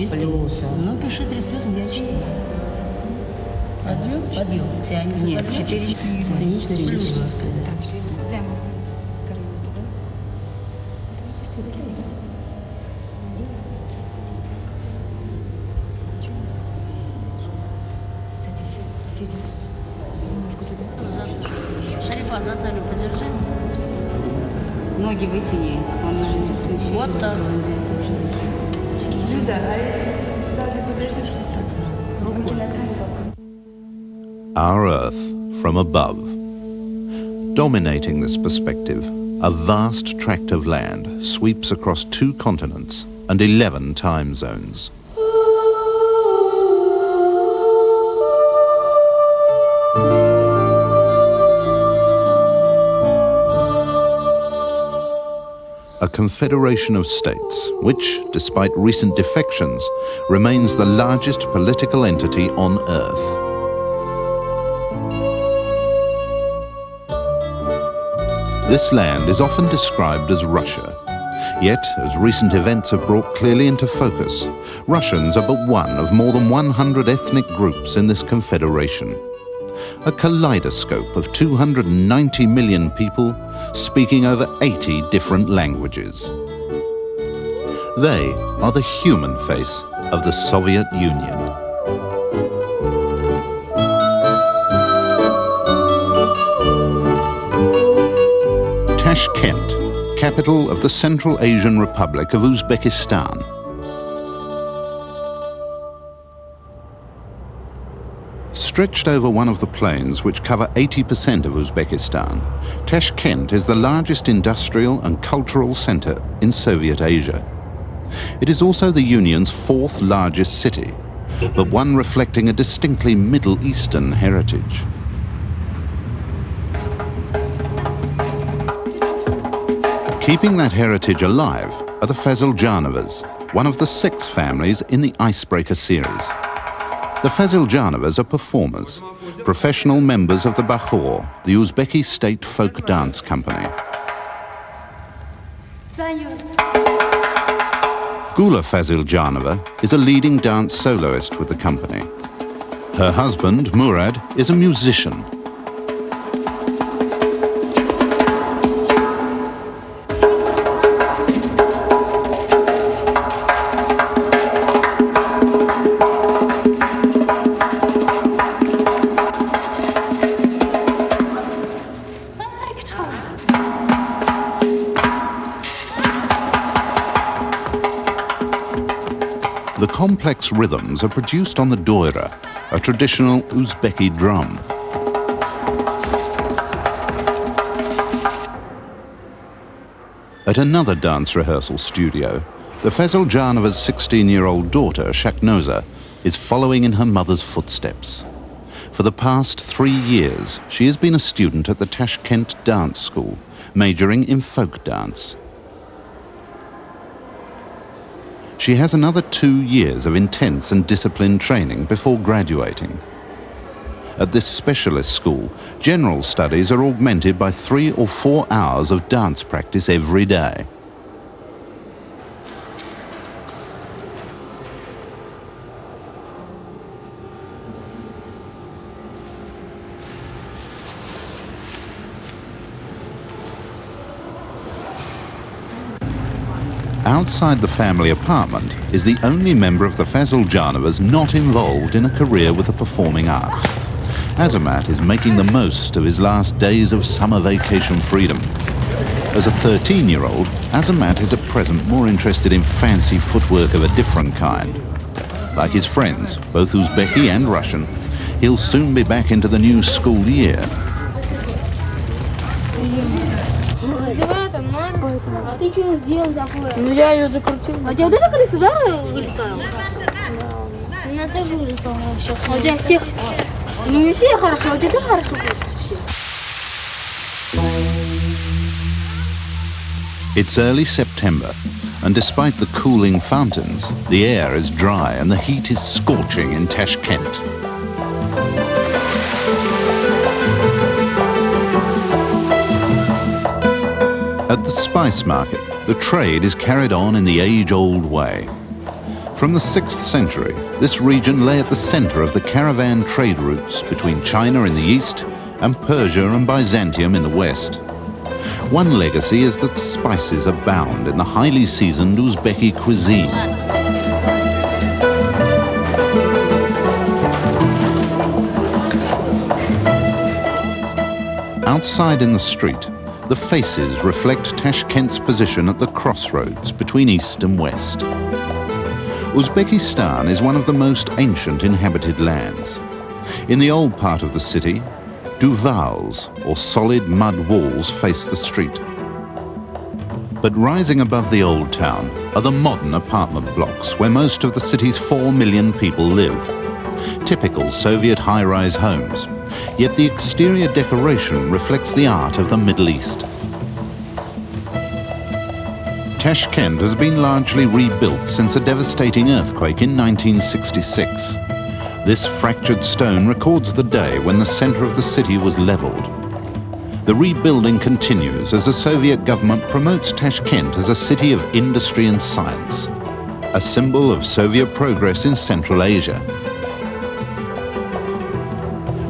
с плюсом. Ну, пиши 3 с плюсом, делай 4. Подъем. Тянется. Нет, подъем. 4. 4 с плюсом. Прямо. Шарифа, за талию подержи. Ноги вытяни. Он не смущает. Вот так. Люда, а если сзади подождешь, Our Earth from above. Dominating this perspective, a vast tract of land sweeps across 2 continents and 11 time zones. A confederation of states, which, despite recent defections, remains the largest political entity on Earth. This land is often described as Russia. Yet, as recent events have brought clearly into focus, Russians are but one of more than 100 ethnic groups in this confederation. A kaleidoscope of 290 million people speaking over 80 different languages. They are the human face of the Soviet Union. Tashkent, capital of the Central Asian Republic of Uzbekistan. Stretched over one of the plains which cover 80% of Uzbekistan, Tashkent is the largest industrial and cultural center in Soviet Asia. It is also the Union's 4th largest city, but one reflecting a distinctly Middle Eastern heritage. Keeping that heritage alive are the Faziljanovas, one of the 6 families in the Icebreaker series. The Faziljanovas are performers, professional members of the Bakhor, the Uzbeki state folk dance company. Gula Faziljanova is a leading dance soloist with the company. Her husband, Murad, is a musician. The complex rhythms are produced on the doira, a traditional Uzbeki drum. At another dance rehearsal studio, the Faziljanovas' 16-year-old daughter, Shaknoza, is following in her mother's footsteps. For the past 3 years, she has been a student at the Tashkent Dance School, majoring in folk dance. She has another 2 years of intense and disciplined training before graduating. At this specialist school, general studies are augmented by 3 or 4 hours of dance practice every day. Outside the family apartment is the only member of the Faziljanovas not involved in a career with the performing arts. Azamat is making the most of his last days of summer vacation freedom. As a 13-year-old, Azamat is at present more interested in fancy footwork of a different kind. Like his friends, both Uzbeki and Russian, he'll soon be back into the new school year. Ты что сделал такое? Ну я ее закрутил. А у тебя вот это колесо, да, вылетало? У меня тоже вылетало сейчас. А у тебя всех... Ну не все хорошо, а у тебя тоже хорошо крутится все. It's early September, and despite the cooling fountains, the air is dry and the heat is scorching in Tashkent. At the spice market, the trade is carried on in the age-old way. From the 6th century, this region lay at the center of the caravan trade routes between China in the east and Persia and Byzantium in the west. One legacy is that spices abound in the highly seasoned Uzbek cuisine. Outside in the street, the faces reflect Tashkent's position at the crossroads between east and west. Uzbekistan is one of the most ancient inhabited lands. In the old part of the city, duvals, or solid mud walls, face the street. But rising above the old town are the modern apartment blocks where most of the city's 4 million people live. Typical Soviet high-rise homes, yet the exterior decoration reflects the art of the Middle East. Tashkent has been largely rebuilt since a devastating earthquake in 1966. This fractured stone records the day when the center of the city was leveled. The rebuilding continues as the Soviet government promotes Tashkent as a city of industry and science, a symbol of Soviet progress in Central Asia.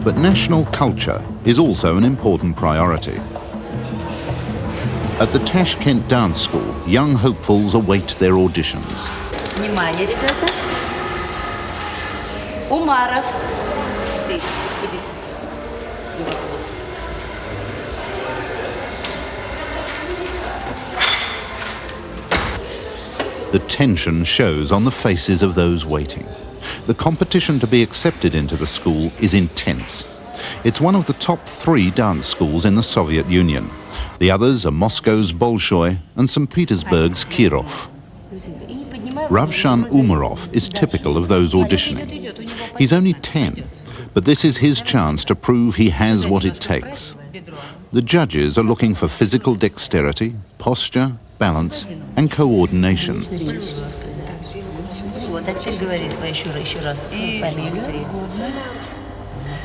But national culture is also an important priority. At the Tashkent Dance School, young hopefuls await their auditions. Внимание, ребята. Умаров. Ты, иди. The tension shows on the faces of those waiting. The competition to be accepted into the school is intense. It's one of the top 3 dance schools in the Soviet Union. The others are Moscow's Bolshoi and St. Petersburg's Kirov. Ravshan Umarov is typical of those auditioning. He's only 10, but this is his chance to prove he has what it takes. The judges are looking for physical dexterity, posture, balance, and coordination.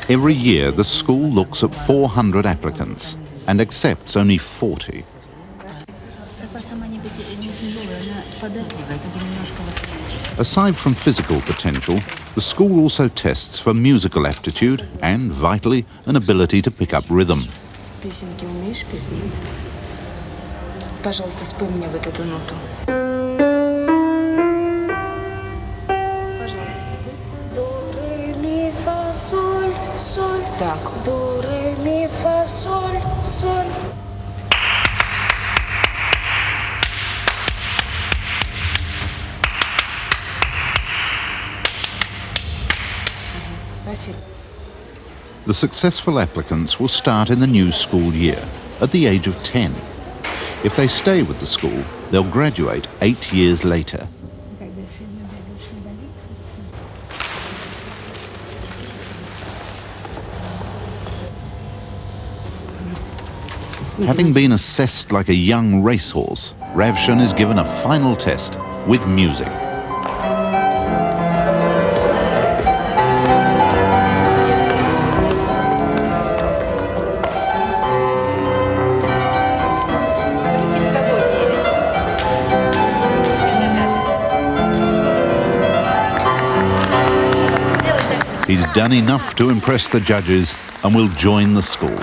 Every year, the school looks at 400 applicants and accepts only 40. Aside from physical potential, the school also tests for musical aptitude and, vitally, an ability to pick up rhythm. Песенки умеешь петь? Пожалуйста, спой мне вот эту ноту. Пожалуйста, спой. До, ре, ми, фа, соль, соль. Так. До, ре, ми, фа, соль, соль. Спасибо. The successful applicants will start in the new school year at the age of 10. If they stay with the school, they'll graduate 8 years later. Having been assessed like a young racehorse, Ravshan is given a final test with music. He's done enough to impress the judges and will join the school.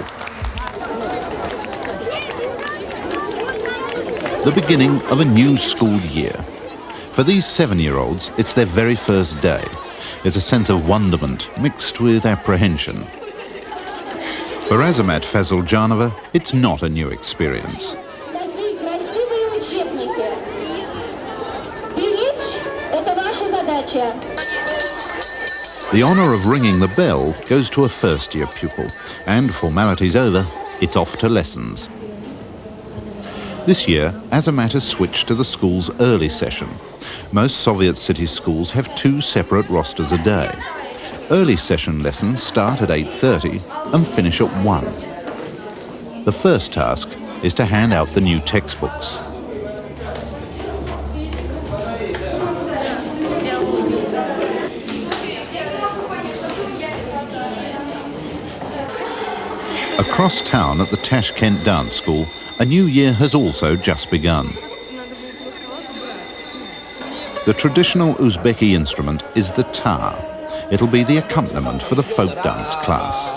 The beginning of a new school year. For these 7-year-olds, it's their very first day. It's a sense of wonderment mixed with apprehension. For Azamat Faziljanova, it's not a new experience. The honor of ringing the bell goes to a first-year pupil, and formalities over, it's off to lessons. This year, Azamat has switched to the school's early session. Most Soviet city schools have 2 separate rosters a day. Early session lessons start at 8:30 and finish at 1. The first task is to hand out the new textbooks. Across town at the Tashkent Dance School, a new year has also just begun. The traditional Uzbeki instrument is the tar. It'll be the accompaniment for the folk dance class.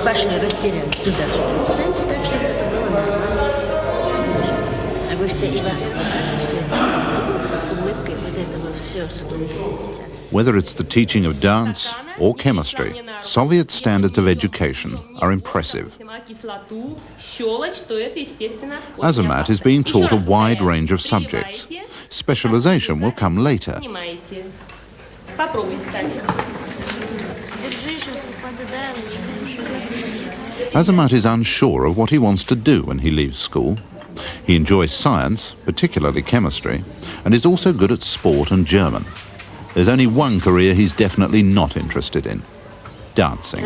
Пошли, растеряем туда-сюда. Знаете, так, чтобы это было нормально. А вы все все это с улыбкой, вот этого все с улыбкой. Whether it's the teaching of dance or chemistry, Soviet standards of education are impressive. Azamat is being taught a wide range of subjects. Specialization will come later. Azamat is unsure of what he wants to do when he leaves school. He enjoys science, particularly chemistry, and is also good at sport and German. There's only one career he's definitely not interested in: dancing.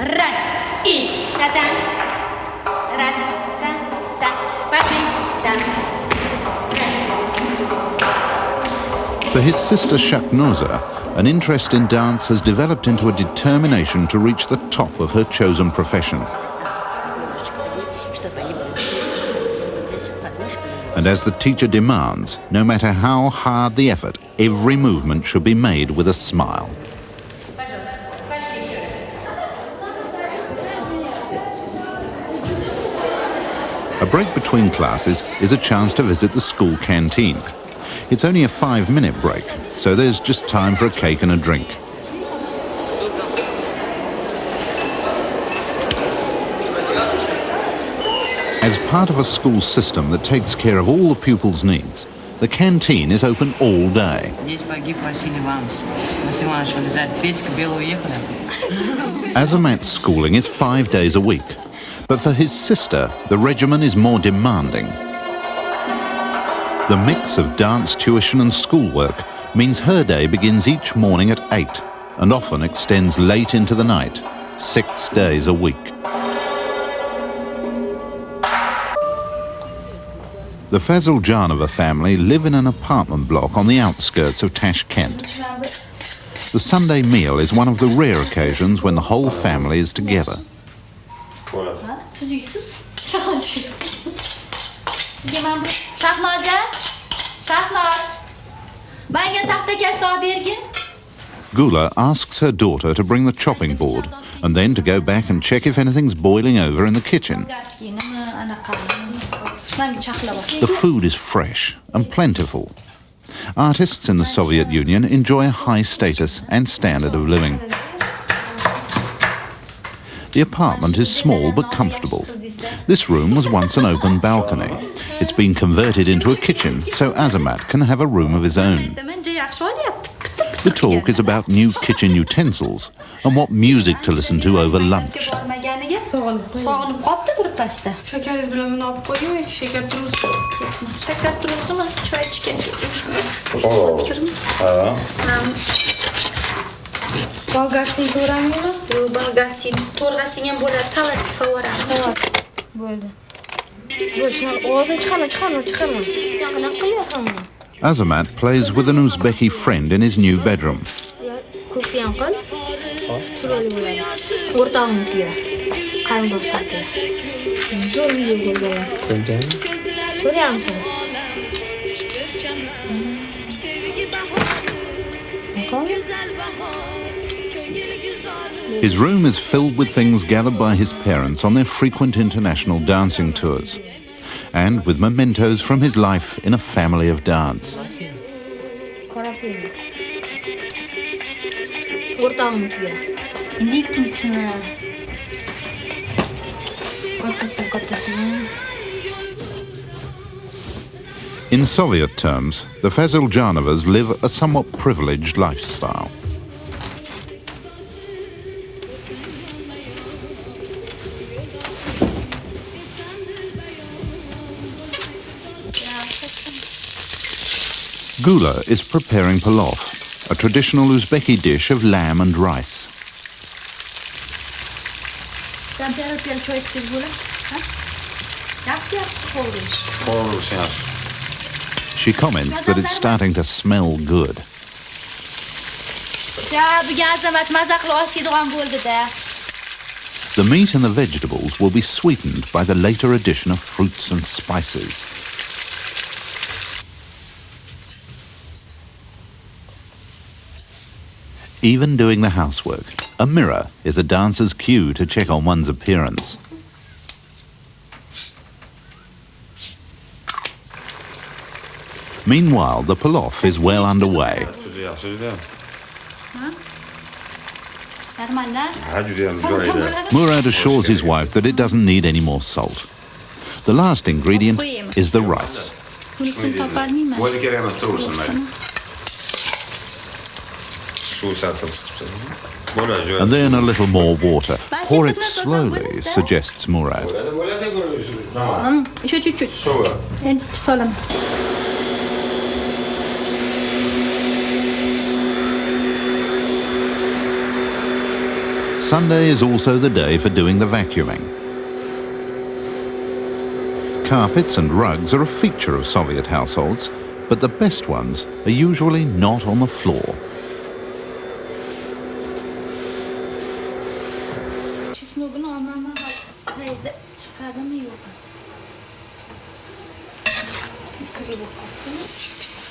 For his sister Shaknoza, an interest in dance has developed into a determination to reach the top of her chosen profession. And as the teacher demands, no matter how hard the effort, every movement should be made with a smile. A break between classes is a chance to visit the school canteen. It's only a 5-minute break, so there's just time for a cake and a drink. As part of a school system that takes care of all the pupils' needs, the canteen is open all day. Azamat's schooling is 5 days a week, but for his sister, the regimen is more demanding. The mix of dance, tuition and schoolwork means her day begins each morning at 8 and often extends late into the night, 6 days a week. The Faziljanova family live in an apartment block on the outskirts of Tashkent. The Sunday meal is one of the rare occasions when the whole family is together. Gula asks her daughter to bring the chopping board and then to go back and check if anything's boiling over in the kitchen. The food is fresh and plentiful. Artists in the Soviet Union enjoy a high status and standard of living. The apartment is small but comfortable. This room was once an open balcony. It's been converted into a kitchen so Azamat can have a room of his own. The talk is about new kitchen utensils and what music to listen to over lunch. Bolgarsin to'g'ramiymi? Yo'q, bolgarsin. To'rg'asing ham bo'ladi, salat so'ramiz. Bo'ldi. Bo'lsin, ovozini chiqarma. Sen qanaqa qilyapsan? Azamat plays with an Uzbeki friend in his new bedroom. Ko'pni ham qil. Chiroyli bo'ladi. O'rtog'imnikiga. Qarindoshlarga. Zo'r video bo'lgan. Ko'ryapsan? His room is filled with things gathered by his parents on their frequent international dancing tours, and with mementos from his life in a family of dance. In Soviet terms, the Faziljanovas live a somewhat privileged lifestyle. Gula is preparing palov, a traditional Uzbeki dish of lamb and rice. She comments that it's starting to smell good. The meat and the vegetables will be sweetened by the later addition of fruits and spices. Even doing the housework, a mirror is a dancer's cue to check on one's appearance. Meanwhile, the pilaf is well underway. Murad assures his wife that it doesn't need any more salt. The last ingredient is the rice. And then a little more water. Pour it slowly, suggests Murad. Sunday is also the day for doing the vacuuming. Carpets and rugs are a feature of Soviet households, but the best ones are usually not on the floor.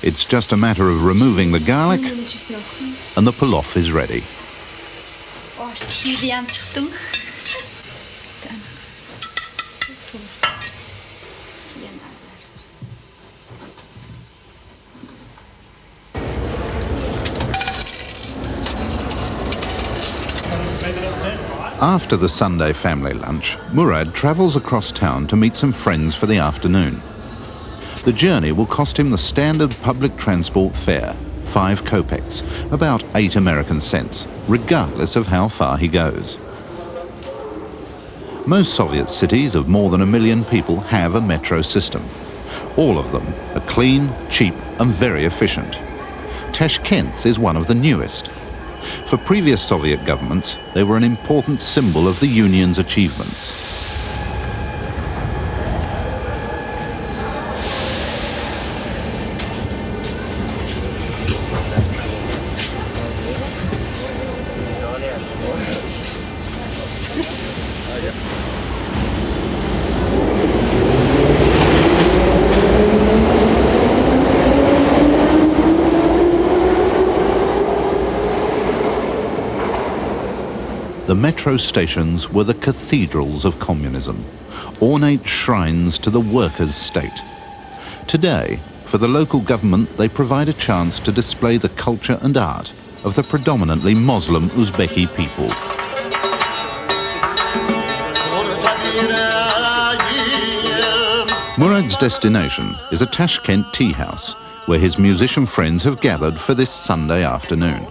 It's just a matter of removing the garlic and the pilaf is ready. After the Sunday family lunch, Murad travels across town to meet some friends for the afternoon. The journey will cost him the standard public transport fare, 5 kopecks, about 8 American cents, regardless of how far he goes. Most Soviet cities of more than 1 million people have a metro system. All of them are clean, cheap and very efficient. Tashkent's is one of the newest. For previous Soviet governments, they were an important symbol of the Union's achievements. The metro stations were the cathedrals of communism, ornate shrines to the workers' state. Today, for the local government, they provide a chance to display the culture and art of the predominantly Moslem Uzbeki people. Murad's destination is a Tashkent tea house, where his musician friends have gathered for this Sunday afternoon.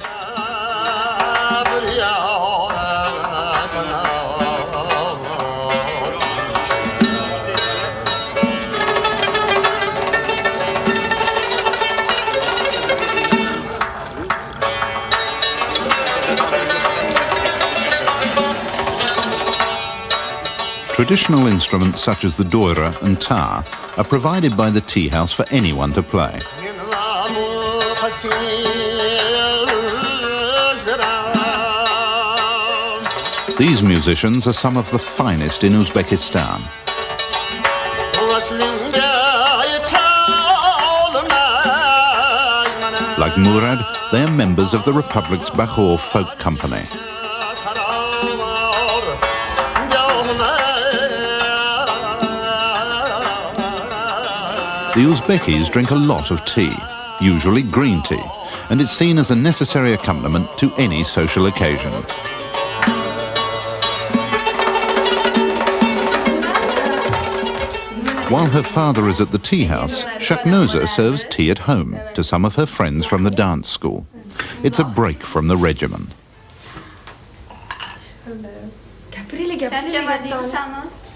Traditional instruments such as the doira and tar are provided by the tea house for anyone to play. These musicians are some of the finest in Uzbekistan. Like Murad, they are members of the Republic's Bakhor Folk Company. The Uzbekis drink a lot of tea, usually green tea, and it's seen as a necessary accompaniment to any social occasion. While her father is at the tea house, Shaknoza serves tea at home to some of her friends from the dance school. It's a break from the regimen.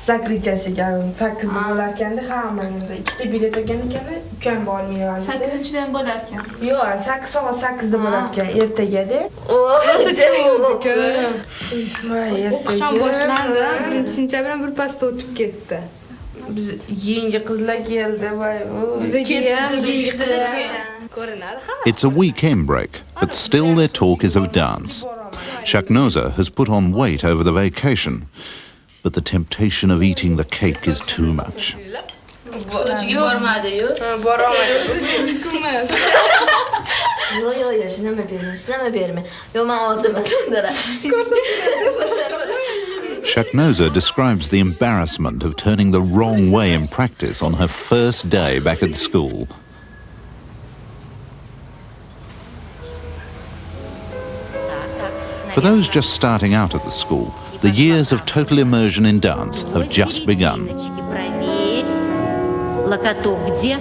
Zakritchasiga sakkizda bo'larkanda hammangda ikkita bilet olgan ekan, ukam bormayman. 8-dan bo'larkan. Yo'q, 8:08da bo'larkan ertaga-da. Rosa chiqdi. Voy, O'qisham boshlandi, 1-sentyabr bir pasta o'tib ketdi. Biz yangi qizlar keldi, voy. Bizga ham yangi qizlar ko'rinadi. It's a weekend break, but still their talk is of dance. Shaknoza has put on weight over the vacation, but the temptation of eating the cake is too much. Shaknoza describes the embarrassment of turning the wrong way in practice on her first day back at school. For those just starting out at the school, the years of total immersion in dance have just begun. Локоток где?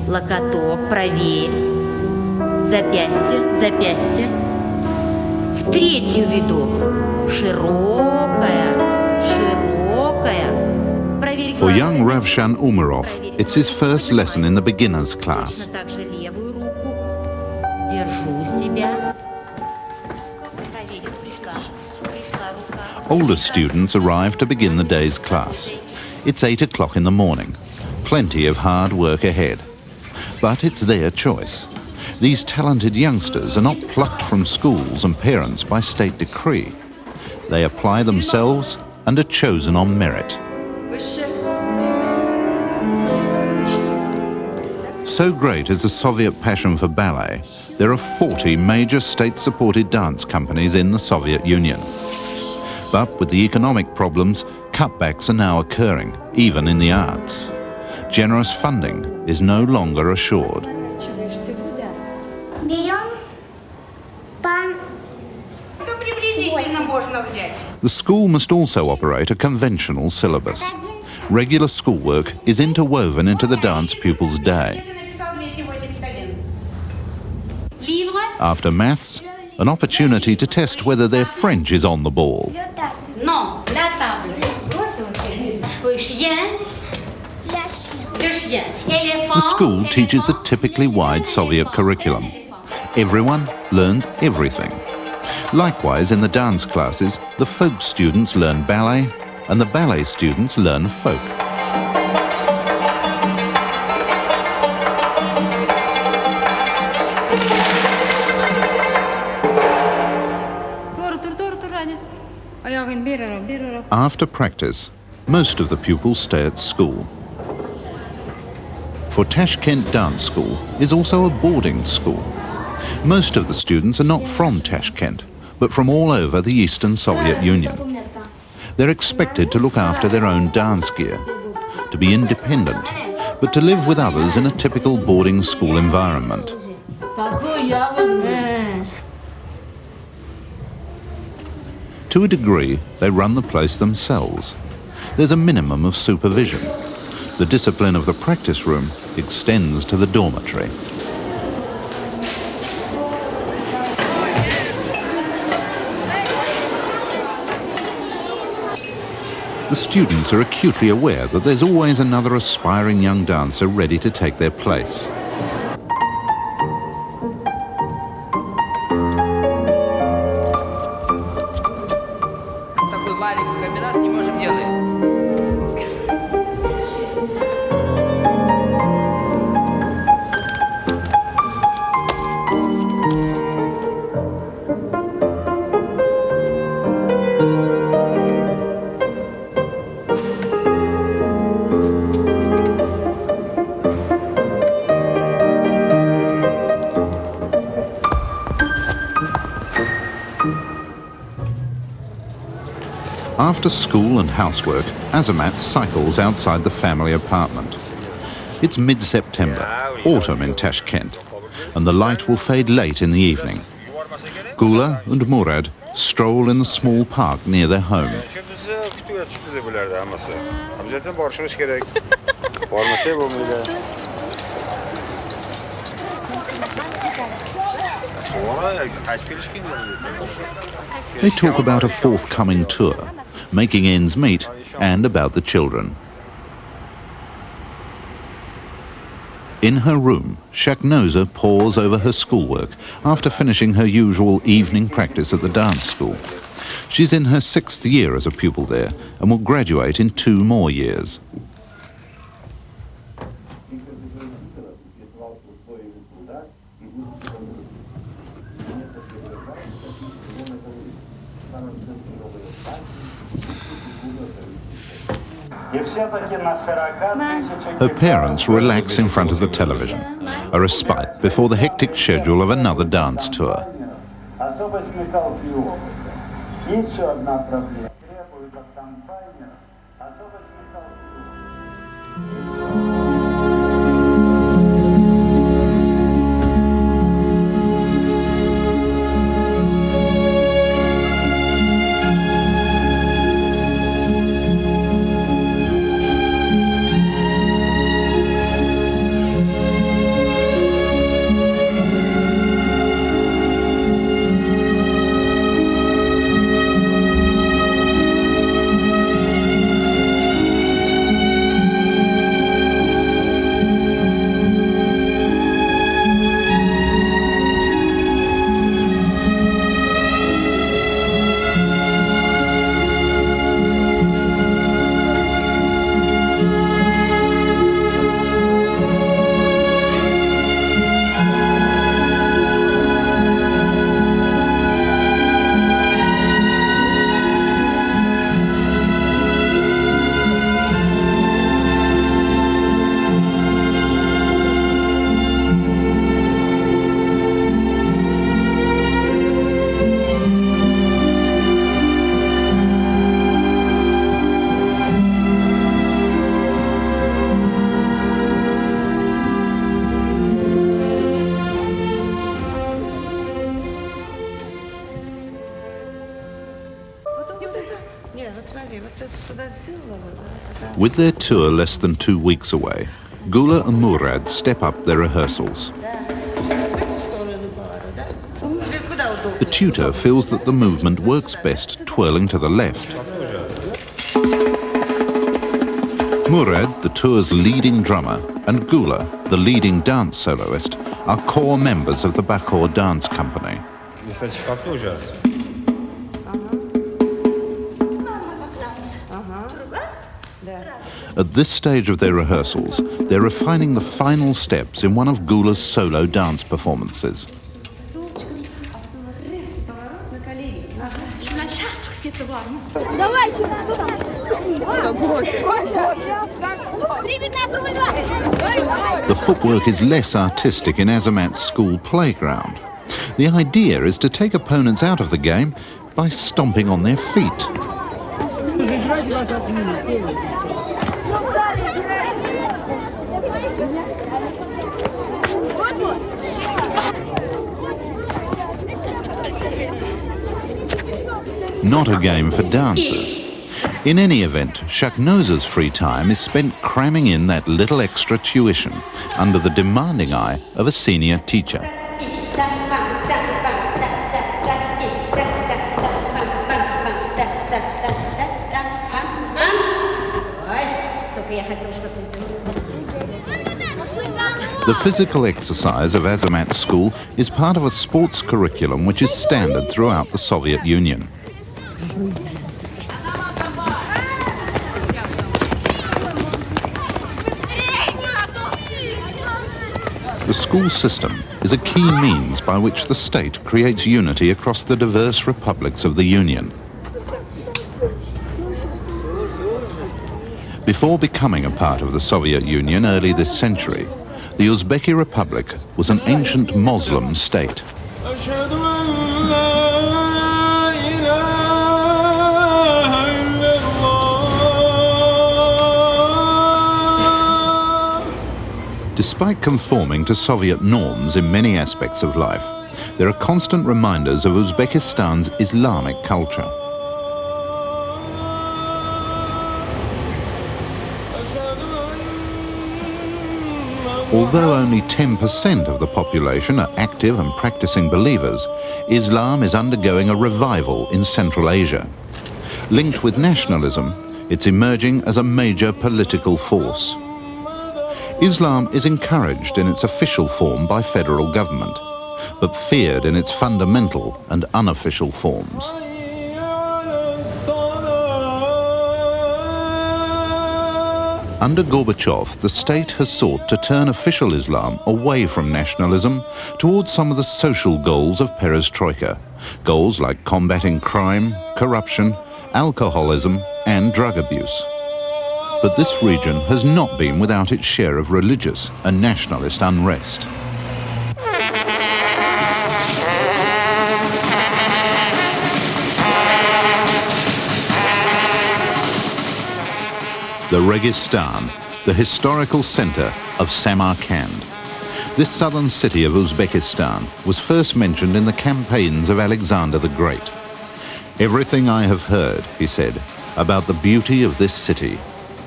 Локоток, проверь. Запястье, запястье. В третью веду. Широкая, широкая. Проверь. For young Ravshan Umarov, it's his first lesson in the beginners class. Также левую руку. Держу себя. Проверь, пришла. Пришла рука. Older students arrive to begin the day's class. It's 8 o'clock in the morning. Plenty of hard work ahead. But it's their choice. These talented youngsters are not plucked from schools and parents by state decree. They apply themselves and are chosen on merit. So great is the Soviet passion for ballet, there are 40 major state-supported dance companies in the Soviet Union. But with the economic problems, cutbacks are now occurring, even in the arts. Generous funding is no longer assured. The school must also operate a conventional syllabus. Regular schoolwork is interwoven into the dance pupils' day. After maths, an opportunity to test whether their French is on the ball. Non, la table. Le chien. Le chien. Éléphant. The school teaches the typically wide Soviet curriculum. Everyone learns everything. Likewise, in the dance classes, the folk students learn ballet and the ballet students learn folk. After practice, most of the pupils stay at school. For Tashkent Dance School is also a boarding school. Most of the students are not from Tashkent, but from all over the Eastern Soviet Union. They're expected to look after their own dance gear, to be independent, but to live with others in a typical boarding school environment. To a degree, they run the place themselves. There's a minimum of supervision. The discipline of the practice room extends to the dormitory. The students are acutely aware that there's always another aspiring young dancer ready to take their place. After school and housework, Azamat cycles outside the family apartment. It's mid-September, autumn in Tashkent, and the light will fade late in the evening. Gula and Murad stroll in the small park near their home. They talk about a forthcoming tour, making ends meet, and about the children. In her room, Shaknoza pores over her schoolwork after finishing her usual evening practice at the dance school. She's in her 6th year as a pupil there and will graduate in 2 more years. Her parents relax in front of the television, a respite before the hectic schedule of another dance tour. With their tour less than 2 weeks away, Gula and Murad step up their rehearsals. The tutor feels that the movement works best twirling to the left. Murad, the tour's leading drummer, and Gula, the leading dance soloist, are core members of the Bakur dance company. At this stage of their rehearsals, they're refining the final steps in one of Gula's solo dance performances. The footwork is less artistic in Azamat's school playground. The idea is to take opponents out of the game by stomping on their feet. Not a game for dancers. In any event, Shaknoza's free time is spent cramming in that little extra tuition under the demanding eye of a senior teacher. The physical exercise of Azamat's school is part of a sports curriculum which is standard throughout the Soviet Union. The school system is a key means by which the state creates unity across the diverse republics of the Union. Before becoming a part of the Soviet Union early this century, the Uzbek Republic was an ancient Moslem state. Despite conforming to Soviet norms in many aspects of life, there are constant reminders of Uzbekistan's Islamic culture. Although only 10% of the population are active and practicing believers, Islam is undergoing a revival in Central Asia. Linked with nationalism, it's emerging as a major political force. Islam is encouraged in its official form by federal government, but feared in its fundamental and unofficial forms. Under Gorbachev, the state has sought to turn official Islam away from nationalism towards some of the social goals of perestroika, Goals like combating crime, corruption, alcoholism and drug abuse. But this region has not been without its share of religious and nationalist unrest. The Registan, the historical centre of Samarkand. This southern city of Uzbekistan was first mentioned in the campaigns of Alexander the Great. Everything I have heard, he said, about the beauty of this city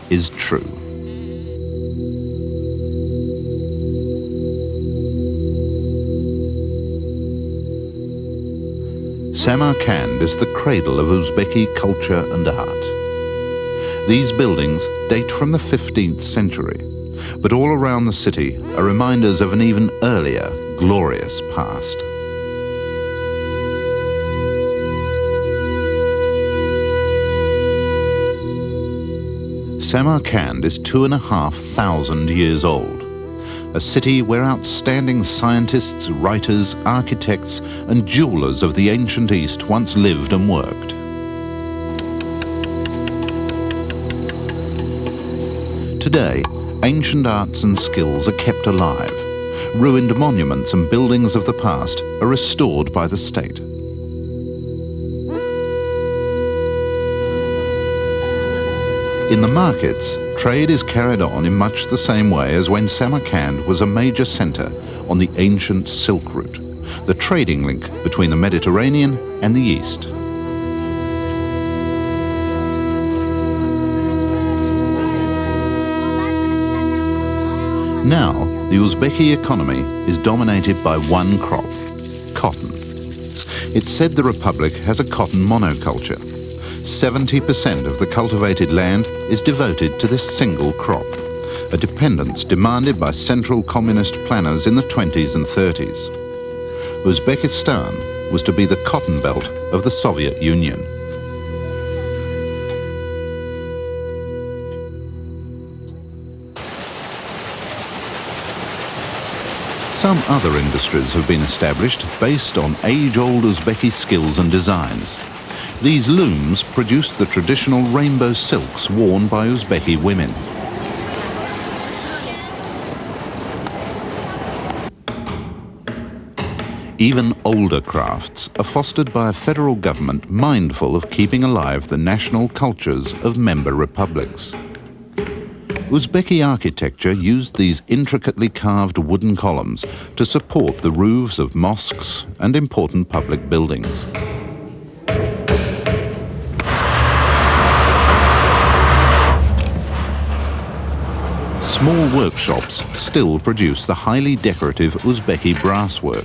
is true. Samarkand is the cradle of Uzbeki culture and art. These buildings date from the 15th century, but all around the city are reminders of an even earlier, glorious past. Samarkand is 2,500 years old, a city where outstanding scientists, writers, architects and jewelers of the ancient East once lived and worked. Today, ancient arts and skills are kept alive. Ruined monuments and buildings of the past are restored by the state. In the markets, trade is carried on in much the same way as when Samarkand was a major centre on the ancient Silk Route, the trading link between the Mediterranean and the East. Now, the Uzbeki economy is dominated by one crop, cotton. It's said the republic has a cotton monoculture. 70% of the cultivated land is devoted to this single crop, a dependence demanded by central communist planners in the 20s and 30s. Uzbekistan was to be the cotton belt of the Soviet Union. Some other industries have been established based on age-old Uzbeki skills and designs. These looms produce the traditional rainbow silks worn by Uzbeki women. Even older crafts are fostered by a federal government mindful of keeping alive the national cultures of member republics. Uzbeki architecture used these intricately carved wooden columns to support the roofs of mosques and important public buildings. Small workshops still produce the highly decorative Uzbeki brasswork.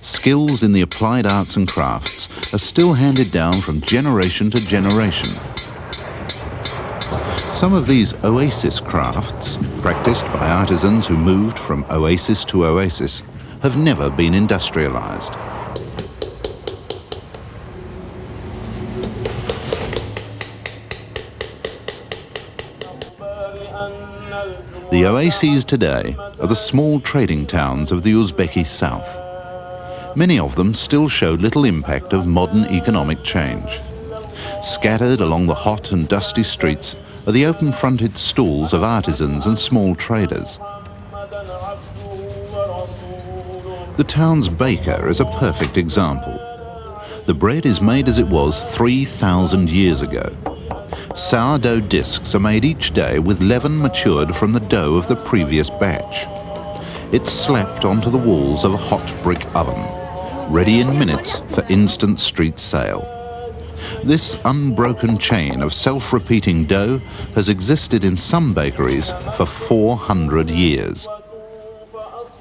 Skills in the applied arts and crafts are still handed down from generation to generation. Some of these oasis crafts, practiced by artisans who moved from oasis to oasis, have never been industrialized. The oases today are the small trading towns of the Uzbeki south. Many of them still show little impact of modern economic change. Scattered along the hot and dusty streets are the open-fronted stalls of artisans and small traders. The town's baker is a perfect example. The bread is made as it was 3,000 years ago. Sourdough discs are made each day with leaven matured from the dough of the previous batch. It's slapped onto the walls of a hot brick oven, ready in minutes for instant street sale. This unbroken chain of self-repeating dough has existed in some bakeries for 400 years.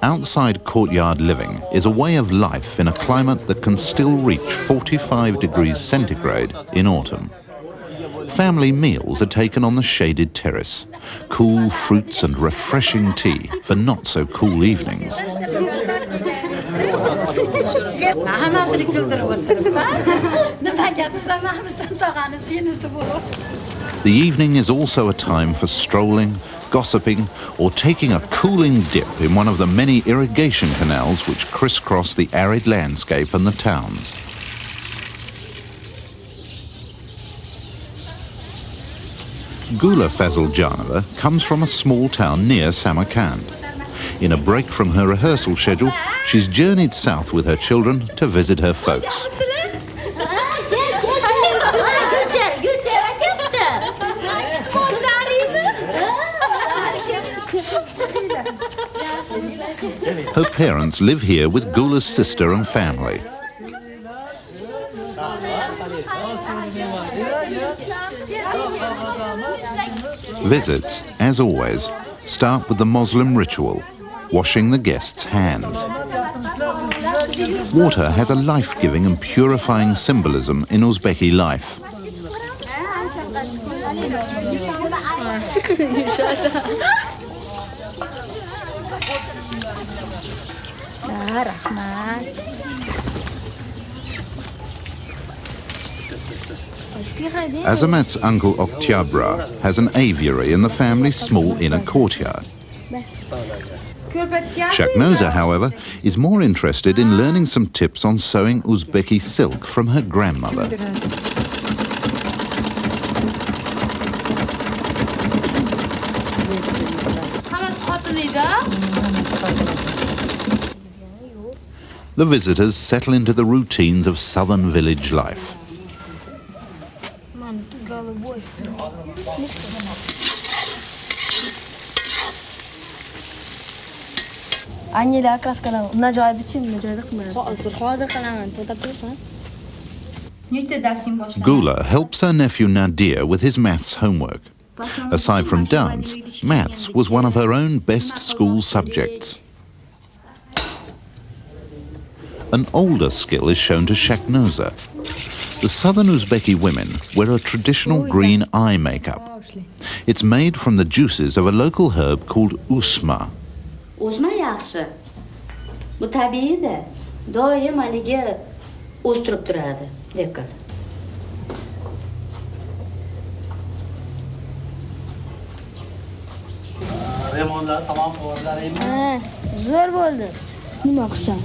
Outside courtyard living is a way of life in a climate that can still reach 45 degrees centigrade in autumn. Family meals are taken on the shaded terrace. Cool fruits and refreshing tea for not-so-cool evenings. The evening is also a time for strolling, gossiping, or taking a cooling dip in one of the many irrigation canals which crisscross the arid landscape and the towns. Gula Faziljanova comes from a small town near Samarkand. In a break from her rehearsal schedule, she's journeyed south with her children to visit her folks. Her parents live here with Gula's sister and family. Visits, as always, start with the Moslem ritual, washing the guests' hands. Water has a life-giving and purifying symbolism in Uzbeki life. Azamat's uncle Oktyabra has an aviary in the family's small inner courtyard. Shaknoza, however, is more interested in learning some tips on sewing Uzbeki silk from her grandmother. The visitors settle into the routines of southern village life. Gula helps her nephew Nadir with his maths homework. Aside from dance, maths was one of her own best school subjects. An older skill is shown to Shaknoza. The southern Uzbeki women wear a traditional green eye makeup. It's made from the juices of a local herb called usma. Uzma yaxshi. Bu tabiiy-da. Doim haligi o'stirib turadi. Diqqat. Remontlar tamam qo'ydilaringmi? Ha, zo'r bo'ldi. Nima qilsam?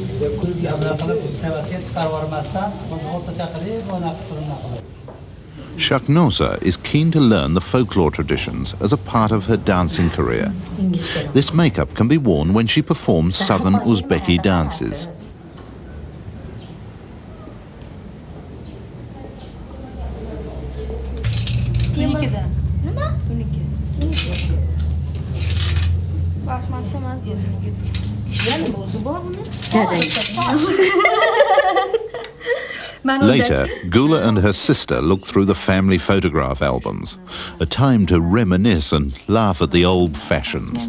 Shaknoza is keen to learn the folklore traditions as a part of her dancing career. This makeup can be worn when she performs southern Uzbeki dances. Later, Gula and her sister look through the family photograph albums, a time to reminisce and laugh at the old fashions.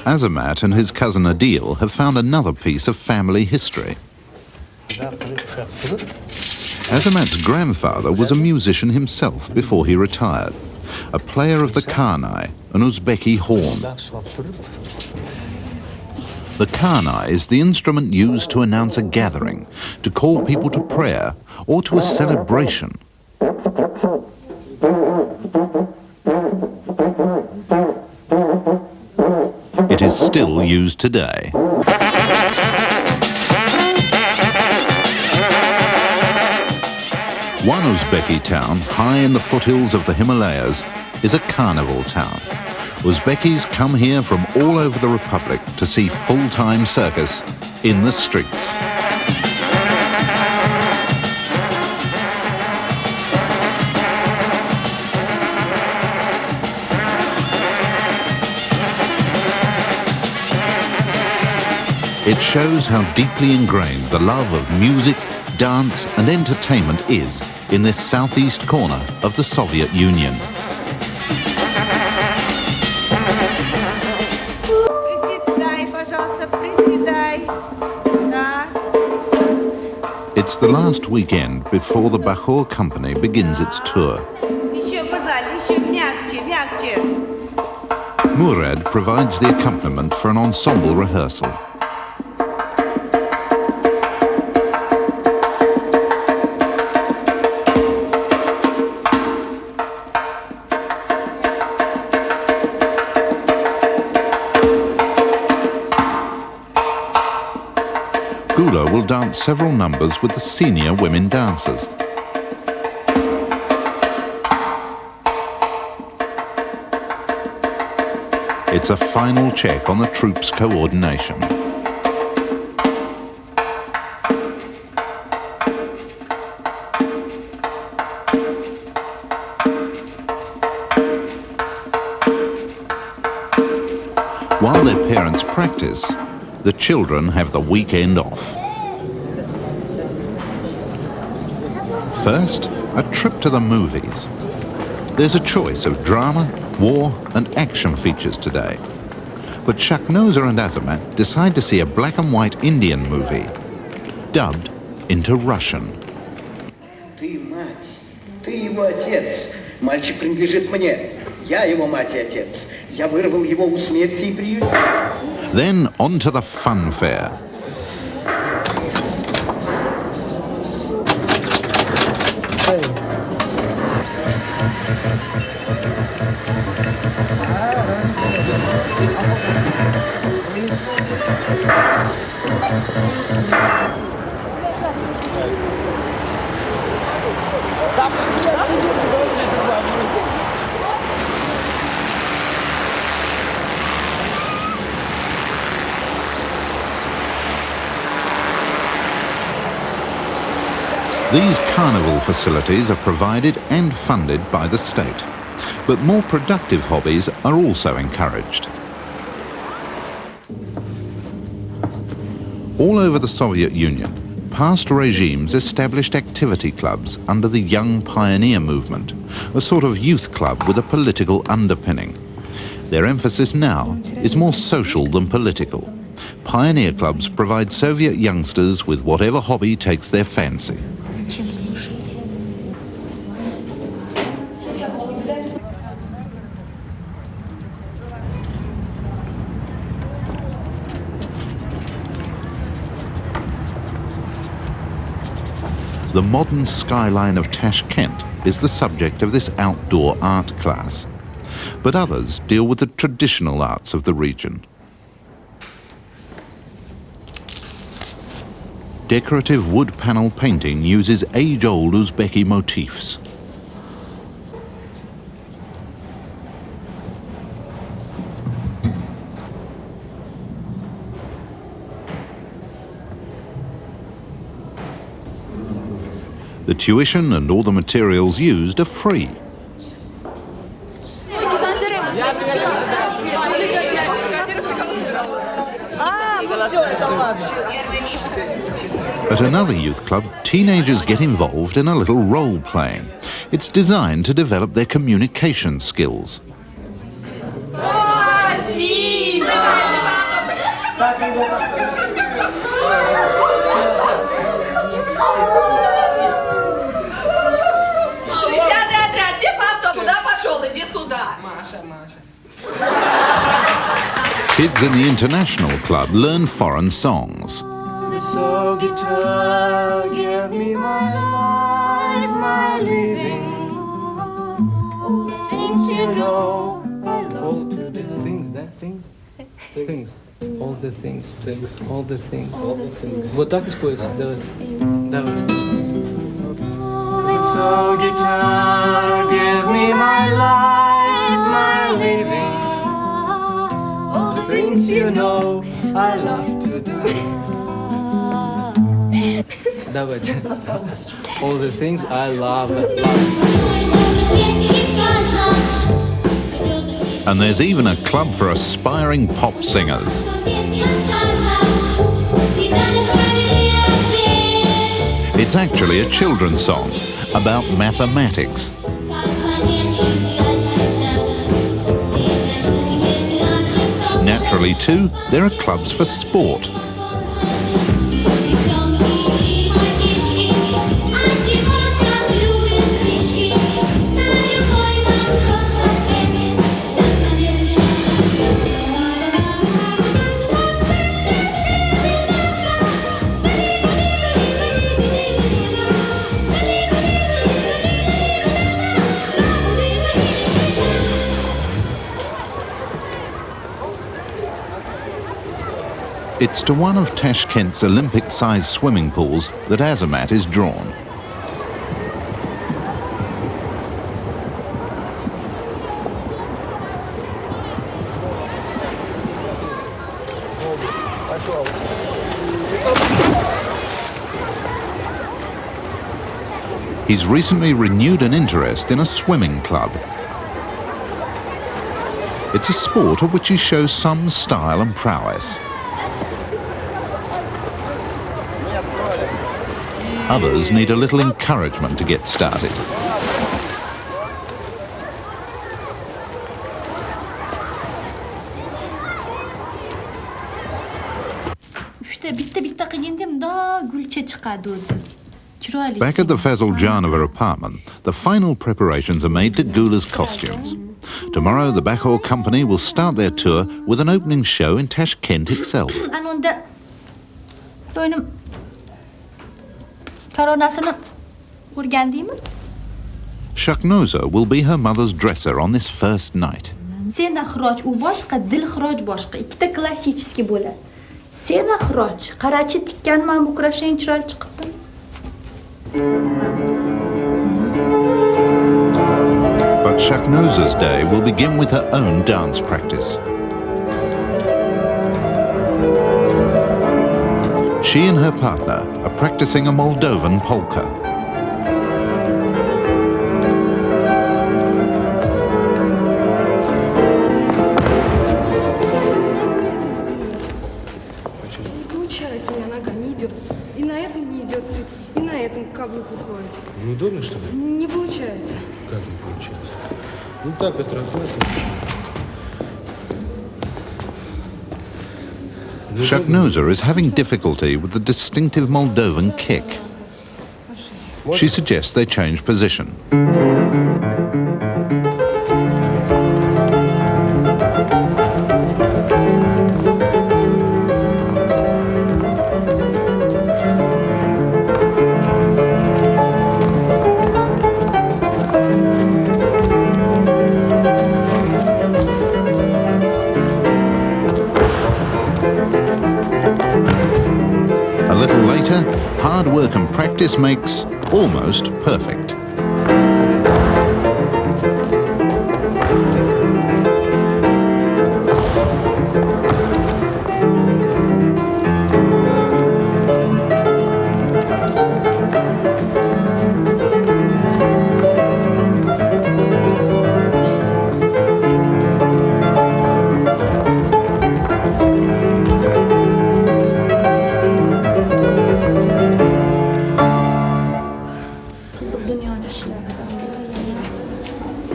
Azamat and his cousin Adil have found another piece of family history. Azamat's grandfather was a musician himself before he retired, a player of the karnai, an Uzbeki horn. The karnai is the instrument used to announce a gathering, to call people to prayer, or to a celebration. It is still used today. One Uzbeki town, high in the foothills of the Himalayas, is a carnival town. Uzbekis come here from all over the Republic to see full-time circus in the streets. It shows how deeply ingrained the love of music, dance and entertainment is in this southeast corner of the Soviet Union. It's the last weekend before the Bakhor company begins its tour. Murad provides the accompaniment for an ensemble rehearsal. Gula will dance several numbers with the senior women dancers. It's a final check on the troops' coordination. While their parents practice, the children have the weekend off. First, a trip to the movies. There's a choice of drama, war and action features today. But Shaknoza and Azamat decide to see a black and white Indian movie, dubbed into Russian. Ты мать, ты его отец. Мальчик принадлежит мне. Я его мать и отец. Я вырвал его у смерти и приют. Then on to the fun fair. These carnival facilities are provided and funded by the state, but more productive hobbies are also encouraged. All over the Soviet Union, past regimes established activity clubs under the Young Pioneer movement, a sort of youth club with a political underpinning. Their emphasis now is more social than political. Pioneer clubs provide Soviet youngsters with whatever hobby takes their fancy. The modern skyline of Tashkent is the subject of this outdoor art class, but others deal with the traditional arts of the region. Decorative wood panel painting uses age-old Uzbeki motifs. The tuition and all the materials used are free. At another youth club, teenagers get involved in a little role-playing. It's designed to develop their communication skills. Kids in the international club learn foreign songs. So guitar, give me my life, my living. All the things you know, I love to do. Things, that things, things, all the things, all the things, all the things. Вот так используется, давай, давай. So guitar, give me my life, my living. All the things you know, I love to do. Давайте. All the things I love. And there's even a club for aspiring pop singers. It's actually a children's song about mathematics. Naturally, too, there are clubs for sport. It's to one of Tashkent's Olympic-sized swimming pools that Azamat is drawn. He's recently renewed an interest in a swimming club. It's a sport at which he shows some style and prowess. Others need a little encouragement to get started. Back at the Faziljanova apartment, the final preparations are made to Gula's costumes. Tomorrow, the Bakhor company will start their tour with an opening show in Tashkent itself. Shaknoza will be her mother's dresser on this first night. But Shaknoza's day will begin with her own dance practice. She and her partner are practicing a Moldovan polka. Неудобно, что ли? Не получается. Как не получается? Ну так, отрабатывай. Shaknoza is having difficulty with the distinctive Moldovan kick. She suggests they change position. A little later, hard work and practice makes almost perfect.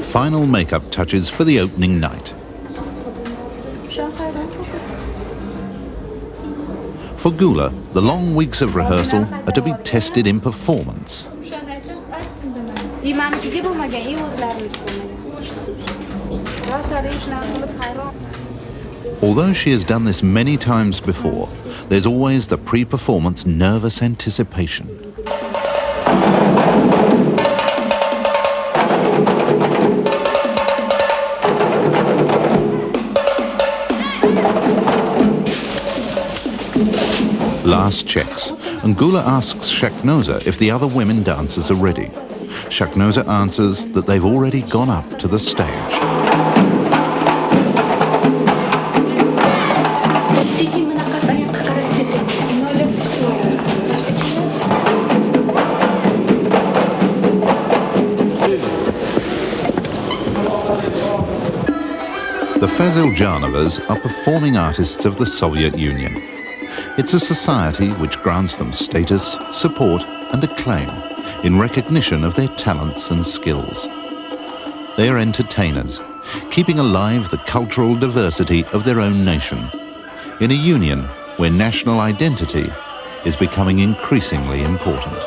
Final makeup touches for the opening night. For Gula, the long weeks of rehearsal are to be tested in performance. Although she has done this many times before, there's always the pre-performance nervous anticipation. Last checks, and Gula asks Shaknoza if the other women dancers are ready. Shaknoza answers that they've already gone up to the stage. The Faziljanovas are performing artists of the Soviet Union. It's a society which grants them status, support and acclaim in recognition of their talents and skills. They are entertainers, keeping alive the cultural diversity of their own nation, in a union where national identity is becoming increasingly important.